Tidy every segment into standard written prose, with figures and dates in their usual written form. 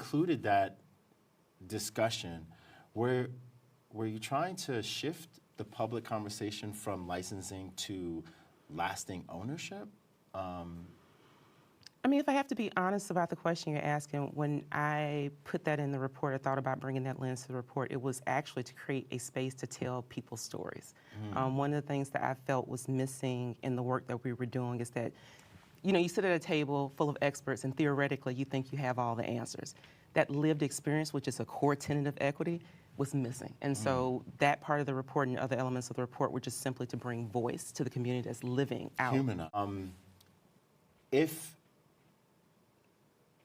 included that discussion, were you trying to shift the public conversation from licensing to lasting ownership? I mean, if I have to be honest about the question you're asking, when I put that in the report, I thought about bringing that lens to the report. It was actually to create a space to tell people's stories. One of the things that I felt was missing in the work that we were doing is that, you know, you sit at a table full of experts and theoretically you think you have all the answers. That lived experience, which is a core tenet of equity, was missing. And so that part of the report and other elements of the report were just simply to bring voice to the community that's living out. If,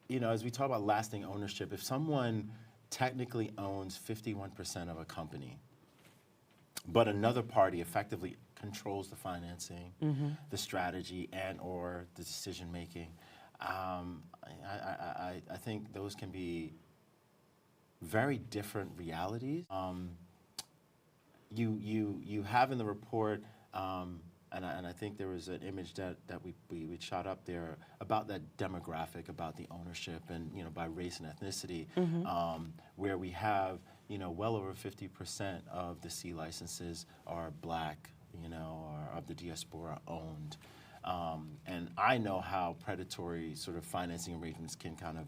you know, as we talk about lasting ownership, if someone technically owns 51% of a company, but another party effectively controls the financing, the strategy, and or the decision making, I think those can be very different realities. You have in the report, and I think there was an image that we shot up there about that demographic, about the ownership, and you know, by race and ethnicity, where we have, you know, well over 50% of the C licenses are Black, you know, or of the diaspora owned. And I know how predatory sort of financing arrangements can kind of,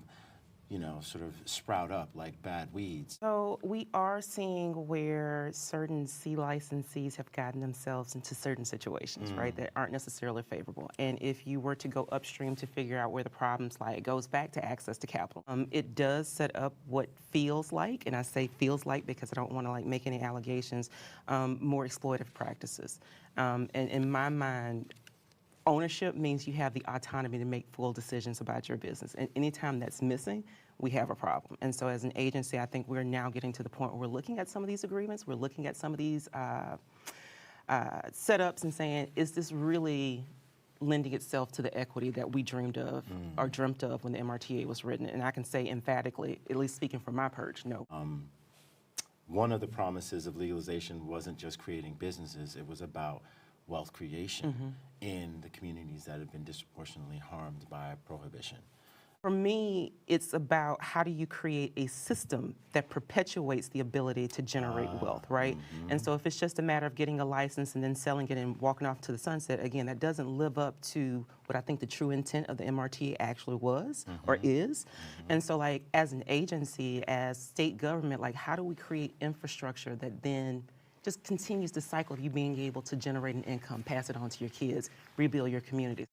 you know, sort of sprout up like bad weeds. So we are seeing where certain C licensees have gotten themselves into certain situations, right, that aren't necessarily favorable. And if you were to go upstream to figure out where the problems lie, it goes back to access to capital. It does set up what feels like, and I say feels like because I don't want to like make any allegations, more exploitative practices. And in my mind, ownership means you have the autonomy to make full decisions about your business. And anytime that's missing, we have a problem. And so as an agency, I think we're now getting to the point where we're looking at some of these agreements, we're looking at some of these setups and saying, is this really lending itself to the equity that we dreamed of or dreamt of when the MRTA was written? And I can say emphatically, at least speaking from my perch, no. One of the promises of legalization wasn't just creating businesses, it was about wealth creation in the communities that have been disproportionately harmed by prohibition. For me, it's about how do you create a system that perpetuates the ability to generate wealth, right? And so if it's just a matter of getting a license and then selling it and walking off to the sunset, again, that doesn't live up to what I think the true intent of the MRTA actually was or is. And so like as an agency, as state government, like how do we create infrastructure that then just continues the cycle of you being able to generate an income, pass it on to your kids, rebuild your communities?